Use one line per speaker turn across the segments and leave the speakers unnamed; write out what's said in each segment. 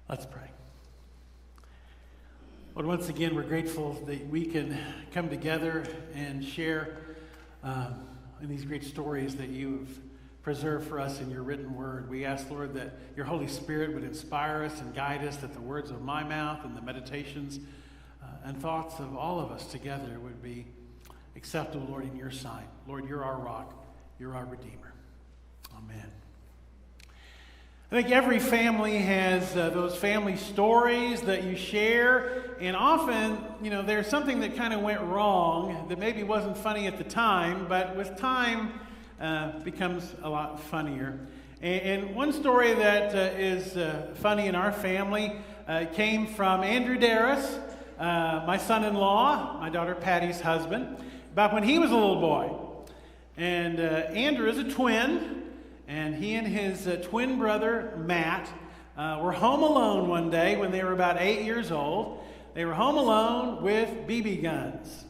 Let's pray. Lord, once again, we're grateful that we can come together and share in these great stories that you have preserved for us in your written word. We ask, Lord, that your Holy Spirit would inspire us and guide us, that the words of my mouth and the meditations and thoughts of all of us together would be acceptable, Lord, in your sight. Lord, you're our rock. You're our Redeemer. Amen. I think every family has those family stories that you share, and often, there's something that kind of went wrong that maybe wasn't funny at the time, but with time becomes a lot funnier. And one story that is funny in our family came from Andrew Darris, my son-in-law, my daughter Patty's husband, back when he was a little boy. And Andrew is a twin. And he and his twin brother, Matt, were home alone one day when they were about 8 years old. They were home alone with BB guns.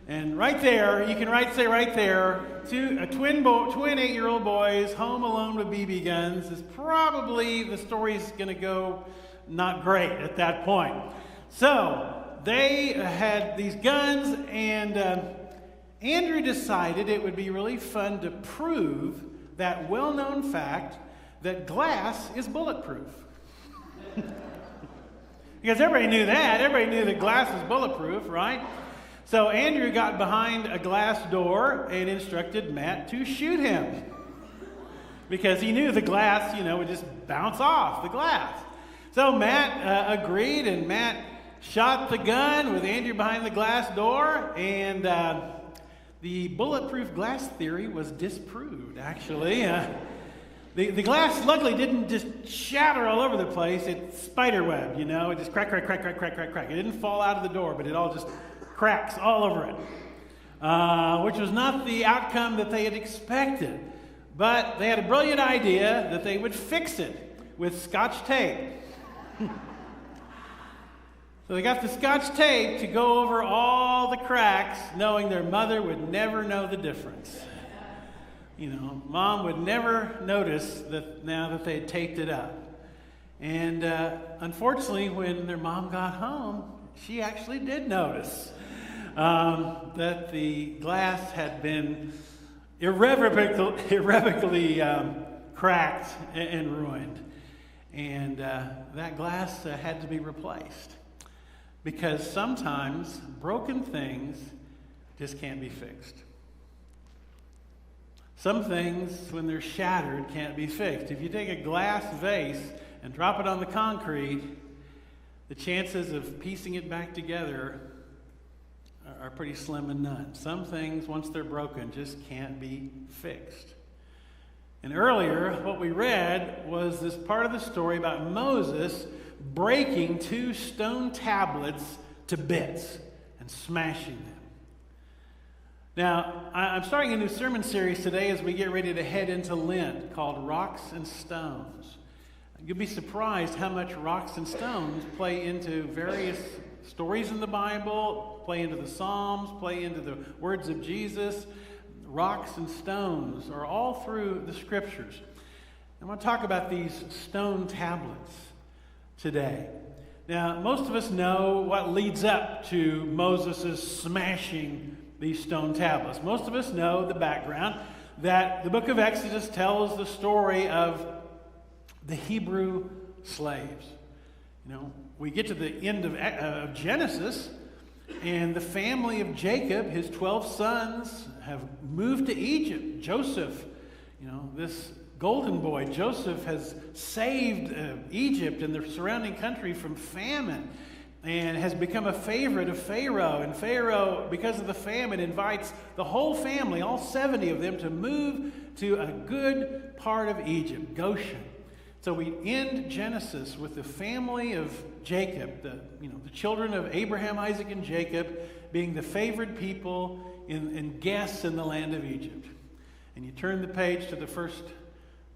And right there, you can say right there, twin 8-year-old boys home alone with BB guns is probably, the story's going to go not great at that point. So they had these guns, and Andrew decided it would be really fun to prove that well-known fact that glass is bulletproof. Because everybody knew that. Everybody knew that glass is bulletproof, right? So Andrew got behind a glass door and instructed Matt to shoot him. Because he knew the glass, would just bounce off the glass. So Matt agreed, and Matt shot the gun with Andrew behind the glass door, and the bulletproof glass theory was disproved, actually. The glass, luckily, didn't just shatter all over the place. It spiderwebbed, It just crack. It didn't fall out of the door, but it all just cracks all over it, which was not the outcome that they had expected. But they had a brilliant idea that they would fix it with Scotch tape. So they got the Scotch tape to go over all the cracks, knowing their mother would never know the difference. Mom would never notice that now that they had taped it up. And unfortunately, when their mom got home, she actually did notice that the glass had been irrevocably cracked and ruined. And that glass had to be replaced. Because sometimes broken things just can't be fixed. Some things, when they're shattered, can't be fixed. If you take a glass vase and drop it on the concrete, the chances of piecing it back together are pretty slim and none. Some things, once they're broken, just can't be fixed. And earlier, what we read was this part of the story about Moses breaking 2 stone tablets to bits and smashing them. Now, I'm starting a new sermon series today as we get ready to head into Lent called Rocks and Stones. You'll be surprised how much rocks and stones play into various stories in the Bible, play into the Psalms, play into the words of Jesus. Rocks and stones are all through the Scriptures. I want to talk about these stone tablets today. Now, most of us know what leads up to Moses' smashing these stone tablets. Most of us know the background that the book of Exodus tells the story of the Hebrew slaves. We get to the end of Genesis, and the family of Jacob, his 12 sons, have moved to Egypt. Joseph, this golden boy, Joseph, has saved Egypt and the surrounding country from famine and has become a favorite of Pharaoh. And Pharaoh, because of the famine, invites the whole family, all 70 of them, to move to a good part of Egypt, Goshen. So we end Genesis with the family of Jacob, the children of Abraham, Isaac, and Jacob, being the favored people and guests in the land of Egypt. And you turn the page to the first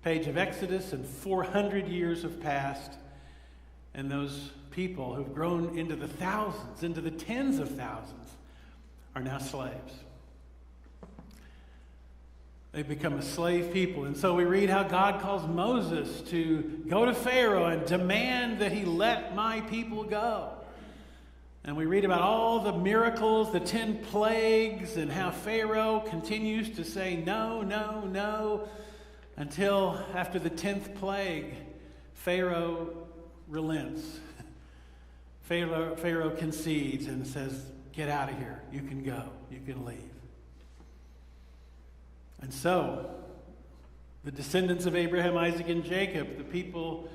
page of Exodus, and 400 years have passed, and those people who've grown into the thousands, into the tens of thousands, are now slaves. They become a slave people. And so we read how God calls Moses to go to Pharaoh and demand that he let my people go. And we read about all the miracles, the 10 plagues, and how Pharaoh continues to say no, no, no, until after the 10th plague, Pharaoh relents. Pharaoh concedes and says, get out of here. You can go. You can leave. And so, the descendants of Abraham, Isaac, and Jacob, the people,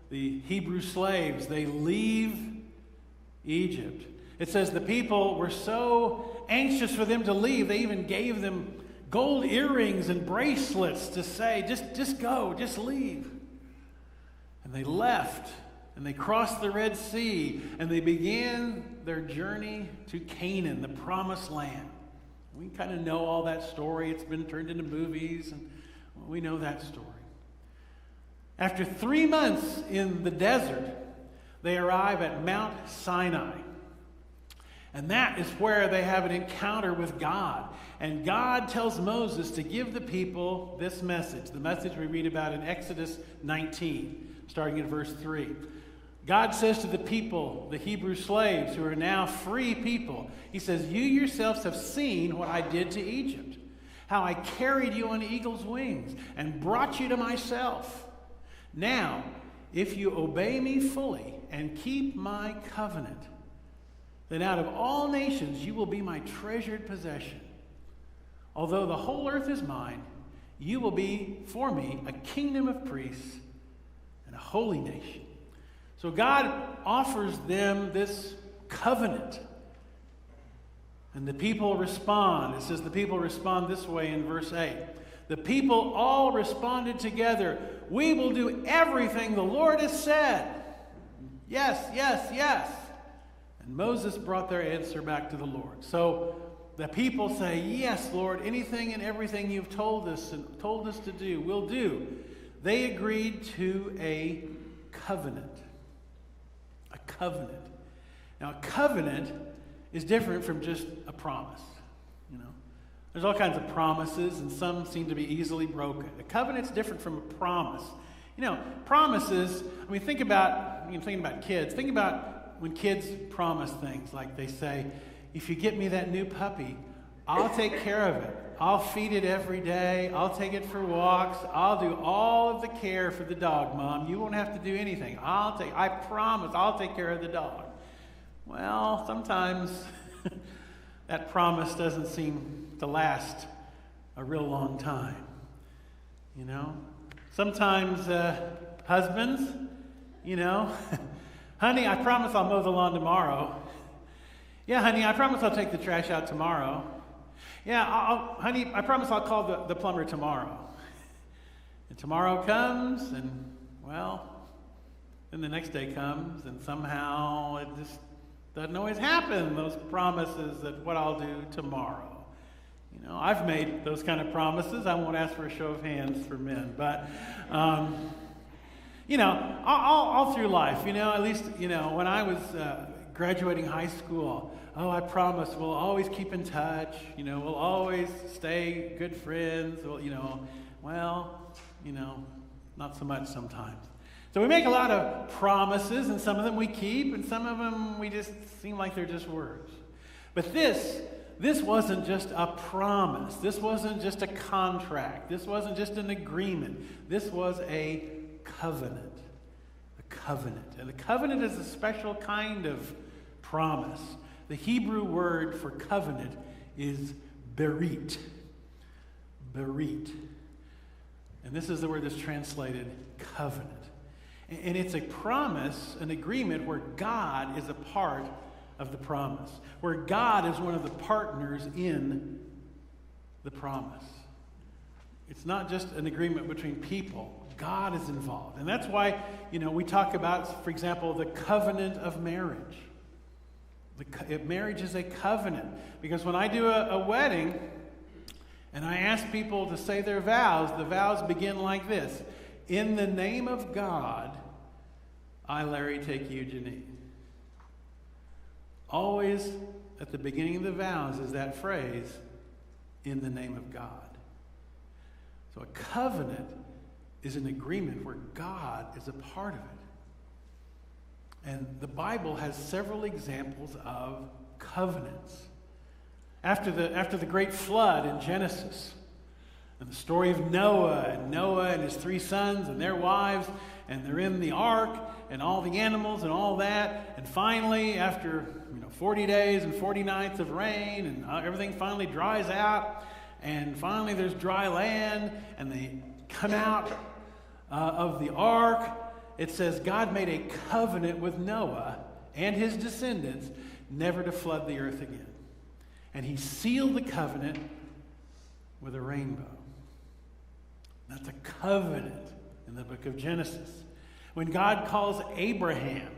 the Hebrew slaves, they leave Egypt. It says the people were so anxious for them to leave, they even gave them gold earrings and bracelets to say, just go, just leave. And they left, and they crossed the Red Sea, and they began their journey to Canaan, the promised land. We kind of know all that story. It's been turned into movies, and we know that story. After 3 months in the desert, they arrive at Mount Sinai. And that is where they have an encounter with God. And God tells Moses to give the people this message, the message we read about in Exodus 19, starting in verse 3. God says to the people, the Hebrew slaves who are now free people, he says, you yourselves have seen what I did to Egypt, how I carried you on eagle's wings and brought you to myself. Now, if you obey me fully and keep my covenant, then out of all nations you will be my treasured possession. Although the whole earth is mine, you will be for me a kingdom of priests and a holy nation. So God offers them this covenant. And the people respond. It says the people respond this way in verse 8. The people all responded together, we will do everything the Lord has said. Yes, yes, yes. And Moses brought their answer back to the Lord. So the people say, yes, Lord, anything and everything you've told us to do, we'll do. They agreed to a covenant. A covenant. Now, a covenant is different from just a promise. You know, there's all kinds of promises, and some seem to be easily broken. A covenant's different from a promise. You know, promises. I mean, thinking about kids. Think about when kids promise things, like they say, "If you get me that new puppy, I'll take care of it. I'll feed it every day. I'll take it for walks. I'll do all of the care for the dog, Mom. You won't have to do anything. I promise I'll take care of the dog." Well, sometimes that promise doesn't seem to last a real long time. You know? Sometimes husbands, you know, "Honey, I promise I'll mow the lawn tomorrow." "Yeah, honey, I promise I'll take the trash out tomorrow." "Yeah, honey, I promise I'll call the plumber tomorrow." And tomorrow comes, and, well, then the next day comes, and somehow it just doesn't always happen, those promises that what I'll do tomorrow. You know, I've made those kind of promises. I won't ask for a show of hands for men, but, you know, all through life, you know, at least, you know, when I was graduating high school, I promise we'll always keep in touch, you know, we'll always stay good friends, not so much sometimes. So we make a lot of promises, and some of them we keep, and some of them we just seem like they're just words. But this wasn't just a promise. This wasn't just a contract. This wasn't just an agreement. This was a covenant. A covenant. And a covenant is a special kind of promise. The Hebrew word for covenant is berit. Berit. And this is the word that's translated covenant. And it's a promise, an agreement where God is a part of the promise, where God is one of the partners in the promise. It's not just an agreement between people. God is involved. And that's why, you know, we talk about, for example, the covenant of marriage. Marriage is a covenant. Because when I do a wedding and I ask people to say their vows, the vows begin like this: "In the name of God, I, Larry, take you, Janine." Always at the beginning of the vows is that phrase, "in the name of God." So a covenant is an agreement where God is a part of it. And the Bible has several examples of covenants. After the great flood in Genesis, and the story of Noah and his 3 sons and their wives, and they're in the ark, and all the animals and all that, and finally, after 40 days and 40 nights of rain, and everything finally dries out, and finally there's dry land, and they come out of the ark. It says God made a covenant with Noah and his descendants never to flood the earth again. And he sealed the covenant with a rainbow. That's a covenant in the book of Genesis. When God calls Abraham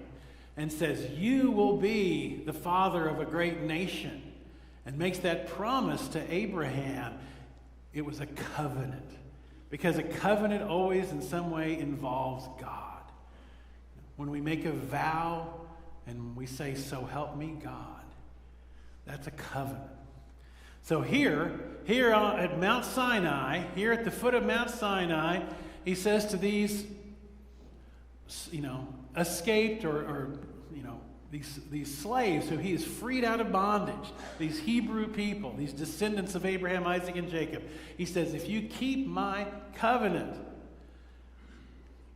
and says, you will be the father of a great nation, and makes that promise to Abraham, it was a covenant. Because a covenant always in some way involves God. When we make a vow and we say, so help me God, that's a covenant. So here at Mount Sinai, here at the foot of Mount Sinai, he says to these, escaped or these slaves who he has freed out of bondage, these Hebrew people, these descendants of Abraham, Isaac, and Jacob. He says, if you keep my covenant,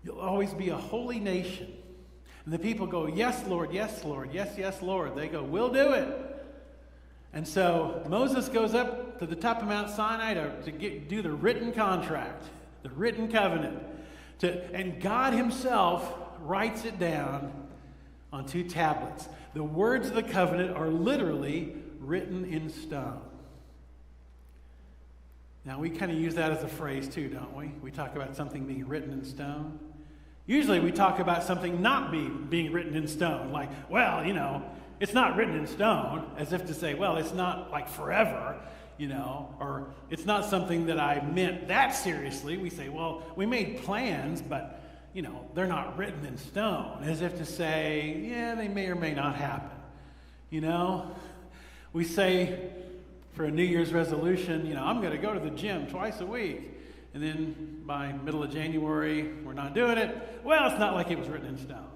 you'll always be a holy nation. And the people go, yes, Lord, yes, Lord, yes, yes, Lord. They go, we'll do it. And so Moses goes up to the top of Mount Sinai to do the written contract, the written covenant. And God himself writes it down on 2 tablets. The words of the covenant are literally written in stone. Now, we kind of use that as a phrase too, don't we? We talk about something being written in stone. Usually we talk about something not being written in stone. Like, well, it's not written in stone, as if to say, well, it's not like forever, or it's not something that I meant that seriously. We say, well, we made plans, but they're not written in stone, as if to say, yeah, they may or may not happen. We say for a New Year's resolution, I'm going to go to the gym twice a week. And then by middle of January, we're not doing it. Well, it's not like it was written in stone.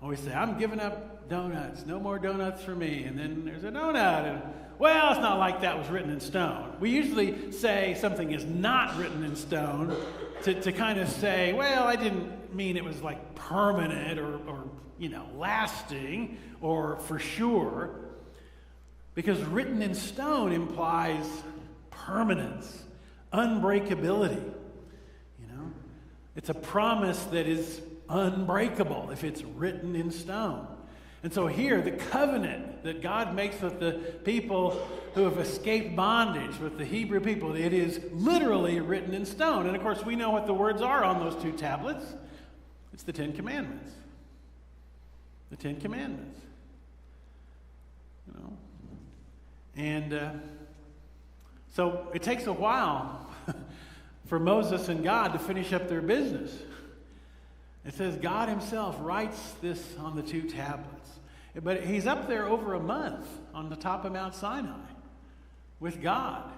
Or we say, I'm giving up donuts. No more donuts for me. And then there's a donut. And, well, it's not like that was written in stone. We usually say something is not written in stone to kind of say, well, I didn't mean it was like permanent or lasting or for sure. Because written in stone implies permanence, unbreakability. It's a promise that is unbreakable if it's written in stone. And so here, the covenant that God makes with the people who have escaped bondage, with the Hebrew people, it is literally written in stone. And of course, we know what the words are on those 2 tablets. It's the 10 Commandments. The 10 Commandments. And so it takes a while for Moses and God to finish up their business. It says God himself writes this on the 2 tablets. But he's up there over a month on the top of Mount Sinai with God,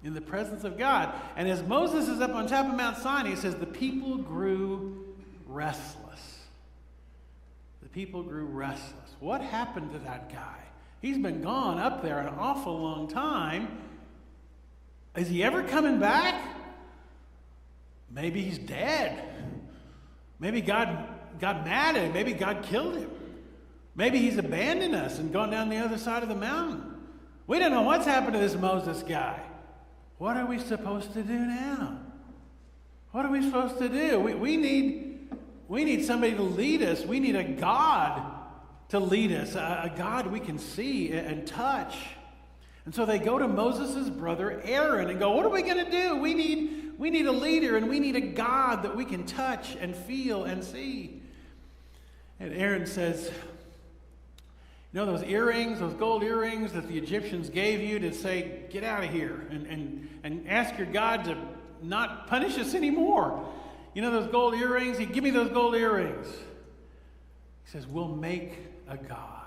in the presence of God. And as Moses is up on top of Mount Sinai, he says the people grew restless. The people grew restless. What happened to that guy? He's been gone up there an awful long time. Is he ever coming back? Maybe he's dead. Maybe God got mad at him. Maybe God killed him. Maybe he's abandoned us and gone down the other side of the mountain. We don't know what's happened to this Moses guy. What are we supposed to do now? What are we supposed to do? We need somebody to lead us. We need a God to lead us, a God we can see and touch. And so they go to Moses' brother Aaron and go, what are we going to do? We need a leader, and we need a God that we can touch and feel and see. And Aaron says, those earrings, those gold earrings that the Egyptians gave you to say, get out of here, and ask your God to not punish us anymore. Those gold earrings? Give me those gold earrings. He says, we'll make a God.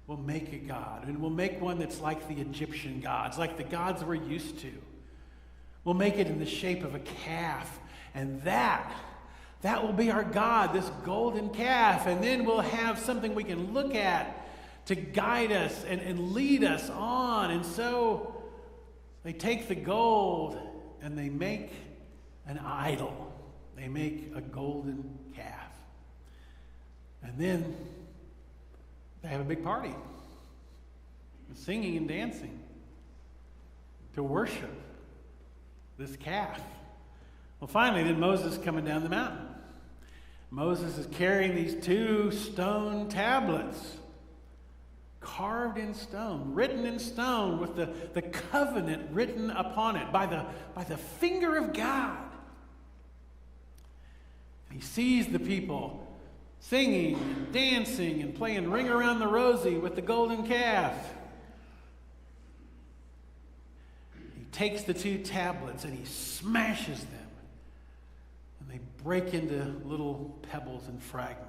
We'll make a God, and we'll make one that's like the Egyptian gods, like the gods we're used to. We'll make it in the shape of a calf. And that will be our God, this golden calf. And then we'll have something we can look at to guide us and lead us on. And so they take the gold and they make an idol. They make a golden calf. And then they have a big party. Singing and dancing to worship this calf. Well, finally, then Moses is coming down the mountain. Moses is carrying these 2 stone tablets, carved in stone, written in stone, with the covenant written upon it by the finger of God. He sees the people singing and dancing and playing Ring Around the Rosie with the golden calf. He takes the 2 tablets and he smashes them. And they break into little pebbles and fragments.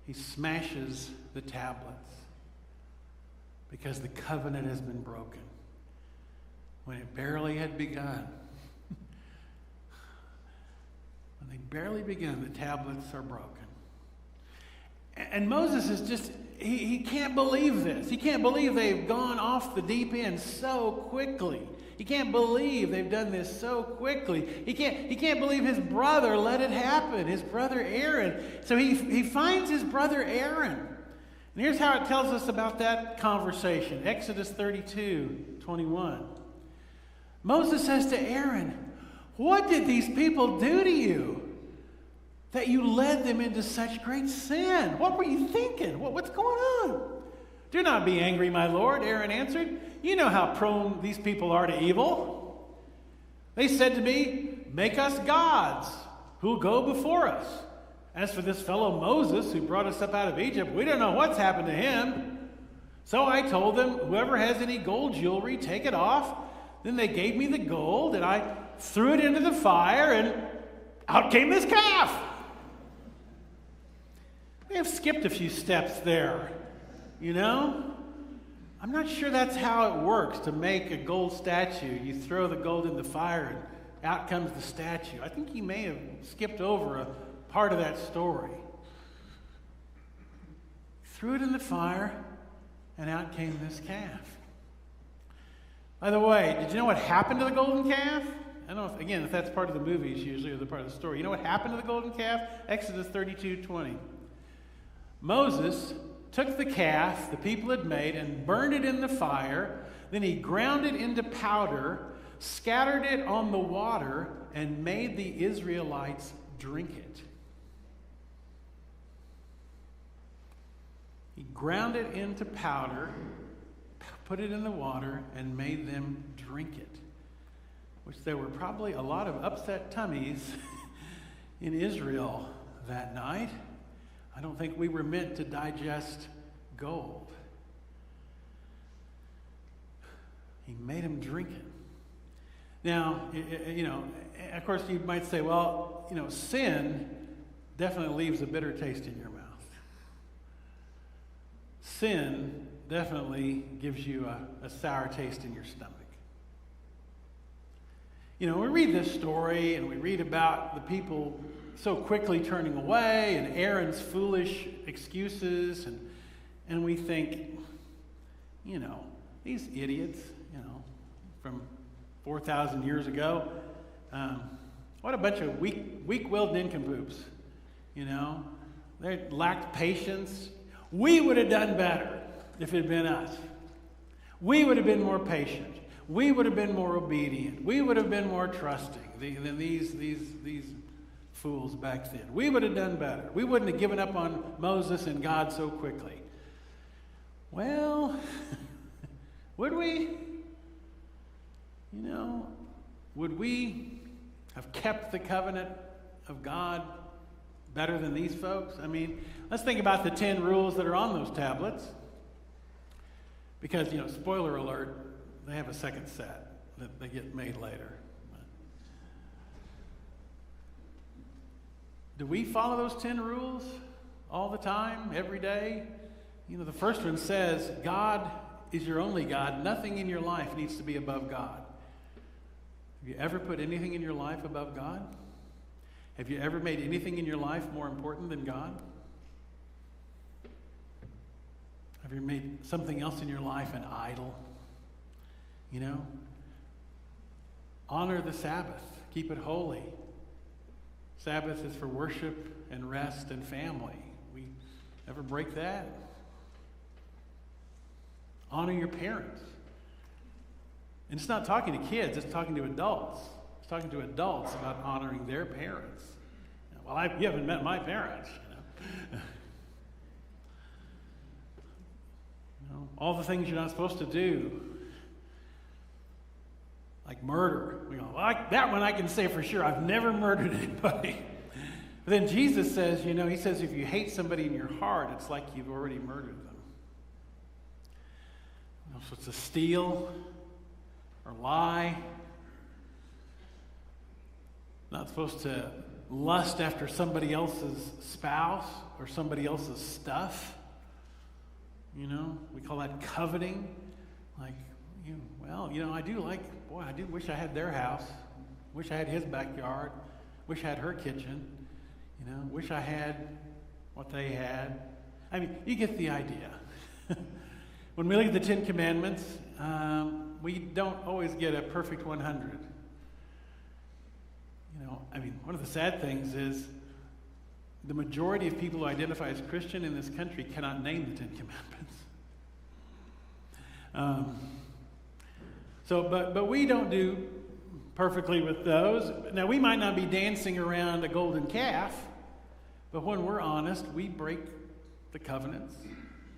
He smashes the tablets because the covenant has been broken when it barely had begun. When they barely begun, the tablets are broken. And Moses is just, he can't believe this. He can't believe they've gone off the deep end so quickly. He can't believe they've done this so quickly. He can't believe his brother let it happen, his brother Aaron. So he finds his brother Aaron. And here's how it tells us about that conversation. Exodus 32:21. Moses says to Aaron, "What did these people do to you that you led them into such great sin? What were you thinking? What's going on?" "Do not be angry, my lord," Aaron answered. "You know how prone these people are to evil. They said to me, 'Make us gods who will go before us.' As for this fellow Moses who brought us up out of Egypt, we don't know what's happened to him. So I told them, 'Whoever has any gold jewelry, take it off.' Then they gave me the gold, and I threw it into the fire, and out came this calf." We have skipped a few steps there, you know? I'm not sure that's how it works to make a gold statue. You throw the gold in the fire, and out comes the statue. I think he may have skipped over a part of that story. Threw it in the fire, and out came this calf. By the way, did you know what happened to the golden calf? I don't know, if that's part of the movies usually, or the part of the story. You know what happened to the golden calf? Exodus 32:20. Moses took the calf the people had made and burned it in the fire. Then he ground it into powder, scattered it on the water, and made the Israelites drink it. He ground it into powder, put it in the water, and made them drink it. Which there were probably a lot of upset tummies in Israel that night. I don't think we were meant to digest gold. He made them drink it. Now, of course you might say, well, sin definitely leaves a bitter taste in your mouth. Sin definitely gives you a sour taste in your stomach. We read this story and we read about the people so quickly turning away and Aaron's foolish excuses, and we think, these idiots, from 4,000 years ago, what a bunch of weak-willed nincompoops, They lacked patience. We would have done better if it had been us. We would have been more patient. We would have been more obedient. We would have been more trusting than these fools back then. We would have done better. We wouldn't have given up on Moses and God so quickly. Well, would we? Would we have kept the covenant of God better than these folks? Let's think about the 10 rules that are on those tablets. Because, spoiler alert, they have a second set that they get made later. Do we follow those 10 rules all the time, every day? The first one says, God is your only God. Nothing in your life needs to be above God. Have you ever put anything in your life above God? Have you ever made anything in your life more important than God? Have you made something else in your life an idol? You know? Honor the Sabbath. Keep it holy. Sabbath is for worship and rest and family. We never break that. Honor your parents. And it's not talking to kids, it's talking to adults. It's talking to adults about honoring their parents. Well, you haven't met my parents, all the things you're not supposed to do, like murder. That one I can say for sure. I've never murdered anybody. But then Jesus says, he says if you hate somebody in your heart, it's like you've already murdered them. You're not supposed to steal or lie. Not supposed to lust after somebody else's spouse or somebody else's stuff. We call that coveting. I do wish I had their house. Wish I had his backyard. Wish I had her kitchen. Wish I had what they had. I mean, you get the idea. When we look at the Ten Commandments, we don't always get a perfect 100. One of the sad things is the majority of people who identify as Christian in this country cannot name the Ten Commandments. But we don't do perfectly with those. Now, we might not be dancing around a golden calf, but when we're honest, we break the covenants.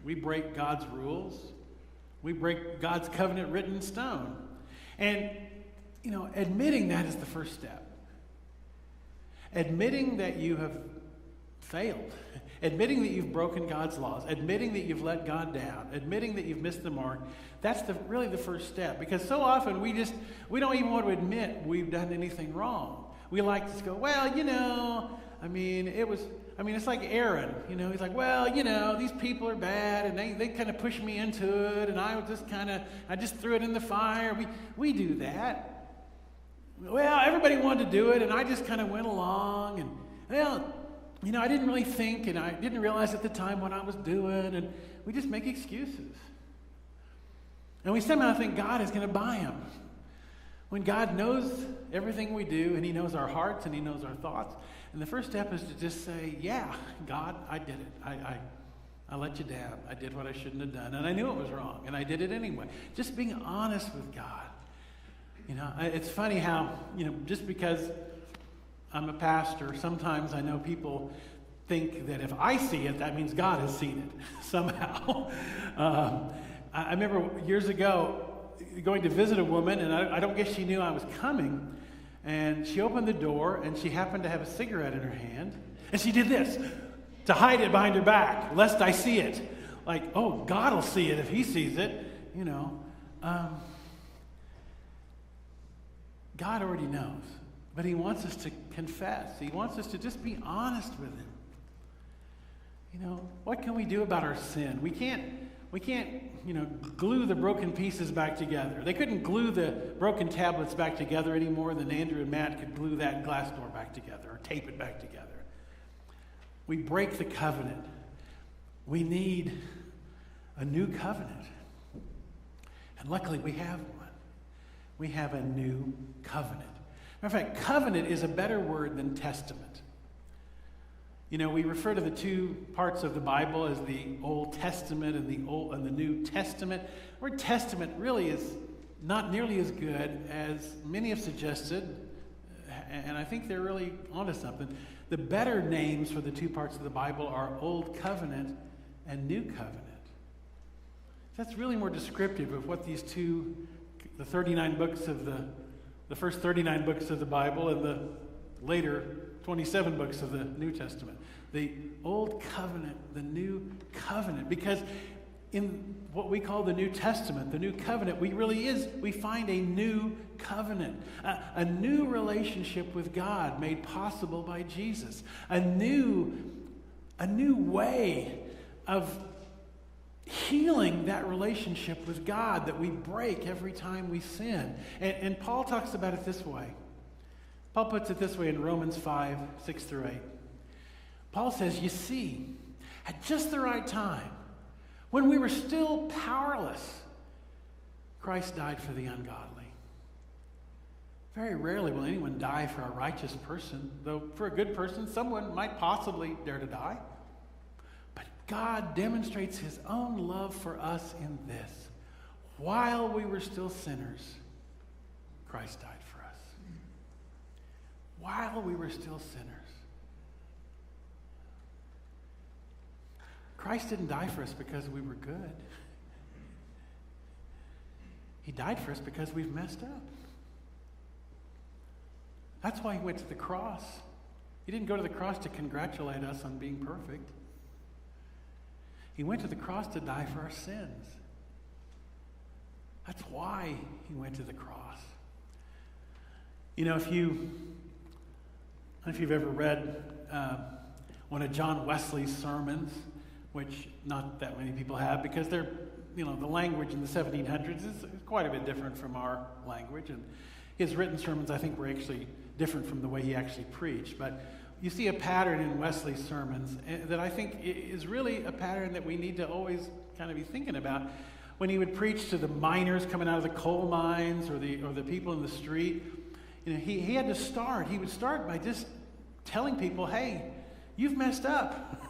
We break God's rules. We break God's covenant written in stone. And, admitting that is the first step. Admitting that you have failed. Admitting that you've broken God's laws. Admitting that you've let God down. Admitting that you've missed the mark. That's really the first step. Because so often we don't even want to admit we've done anything wrong. We like to go, it's like Aaron. He's like, these people are bad and they kind of pushed me into it and I just threw it in the fire. We do that. Well, everybody wanted to do it and I just kind of went along and, I didn't really think and I didn't realize at the time what I was doing, and we just make excuses. And we somehow think God is going to buy them. When God knows everything we do, and he knows our hearts and he knows our thoughts. And the first step is to just say, yeah, God, I did it. I let you down. I did what I shouldn't have done. And I knew it was wrong, and I did it anyway. Just being honest with God. It's funny how, just because I'm a pastor, sometimes I know people think that if I see it, that means God has seen it somehow. I remember years ago going to visit a woman, and I don't guess she knew I was coming, and she opened the door, and she happened to have a cigarette in her hand, and she did this to hide it behind her back, lest I see it. Like, oh, God will see it if he sees it, God already knows, but he wants us to confess. He wants us to just be honest with him. What can we do about our sin? We can't, glue the broken pieces back together. They couldn't glue the broken tablets back together any more than Andrew and Matt could glue that glass door back together or tape it back together. We break the covenant. We need a new covenant. And luckily we have one. We have a new covenant. Matter of fact, covenant is a better word than testament. We refer to the two parts of the Bible as the Old Testament and the New Testament. The word testament really is not nearly as good as many have suggested, and I think they're really onto something. The better names for the two parts of the Bible are Old Covenant and New Covenant. That's really more descriptive of what these two, the 39 books of the first 39 books of the Bible and the later 27 books of the New Testament. The Old Covenant, the New Covenant. Because in what we call the New Testament, the New Covenant, we find a new covenant. A new relationship with God made possible by Jesus. A new way of healing that relationship with God that we break every time we sin. And Paul talks about it this way. Paul puts it this way in Romans 5, 6 through 8. Paul says, you see, at just the right time, when we were still powerless, Christ died for the ungodly. Very rarely will anyone die for a righteous person, though for a good person, someone might possibly dare to die. But God demonstrates his own love for us in this. While we were still sinners, Christ died for us. While we were still sinners. Christ didn't die for us because we were good. He died for us because we've messed up. That's why he went to the cross. He didn't go to the cross to congratulate us on being perfect. He went to the cross to die for our sins. That's why he went to the cross. You know, if you've ever read one of John Wesley's sermons, which not that many people have, because they're, the language in the 1700s is quite a bit different from our language, and his written sermons, I think, were actually different from the way he actually preached. But you see a pattern in Wesley's sermons that I think is really a pattern that we need to always kind of be thinking about. When he would preach to the miners coming out of the coal mines or the people in the street, he had to start. He would start by just telling people, hey, you've messed up.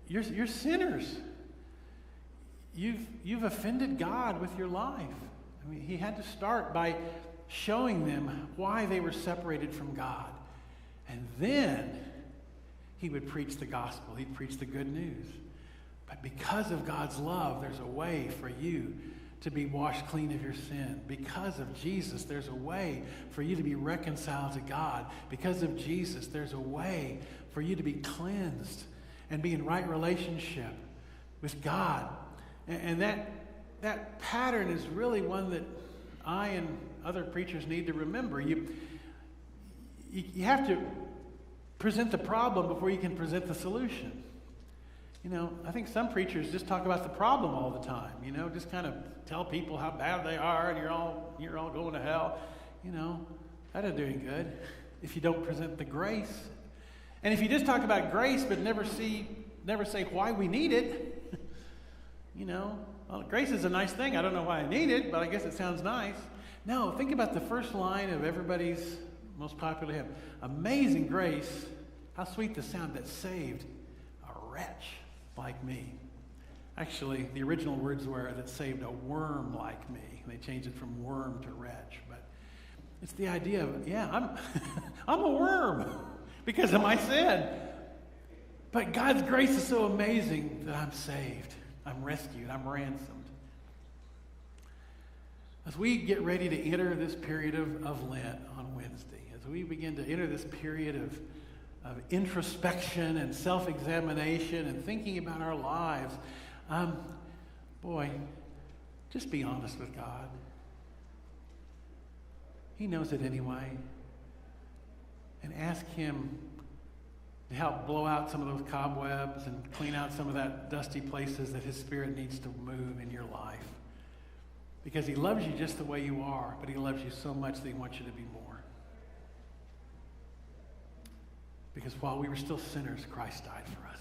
You're sinners. You've offended God with your life. I mean, he had to start by showing them why they were separated from God. And then he would preach the gospel. He'd preach the good news. But because of God's love, there's a way for you to be washed clean of your sin. Because of Jesus, there's a way for you to be reconciled to God. Because of Jesus, there's a way for you to be cleansed and be in right relationship with God. And that pattern is really one that I and other preachers need to remember. You have to present the problem before you can present the solution. I think some preachers just talk about the problem all the time. Just kind of tell people how bad they are and you're all going to hell. That isn't doing good if you don't present the grace. And if you just talk about grace but never say why we need it, well, grace is a nice thing. I don't know why I need it, but I guess it sounds nice. No, think about the first line of everybody's most popular hymn. Amazing grace, how sweet the sound that saved a wretch like me. Actually, the original words were that saved a worm like me. They changed it from worm to wretch. But it's the idea of, I'm a worm because of my sin. But God's grace is so amazing that I'm saved. I'm rescued. I'm ransomed. As we get ready to enter this period of Lent on Wednesday, as we begin to enter this period of introspection and self-examination and thinking about our lives, just be honest with God. He knows it anyway. And ask him to help blow out some of those cobwebs and clean out some of that dusty places that his Spirit needs to move in your life. Because he loves you just the way you are, but he loves you so much that he wants you to be more. Because while we were still sinners, Christ died for us.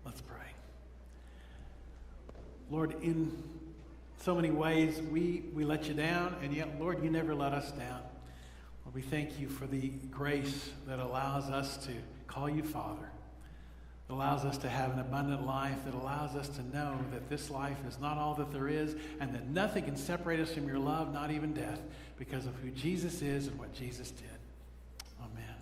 Let's pray. Lord, in so many ways we let you down, and yet, Lord, you never let us down. Lord, we thank you for the grace that allows us to call you Father, that allows us to have an abundant life, that allows us to know that this life is not all that there is, and that nothing can separate us from your love, not even death, because of who Jesus is and what Jesus did. Amen.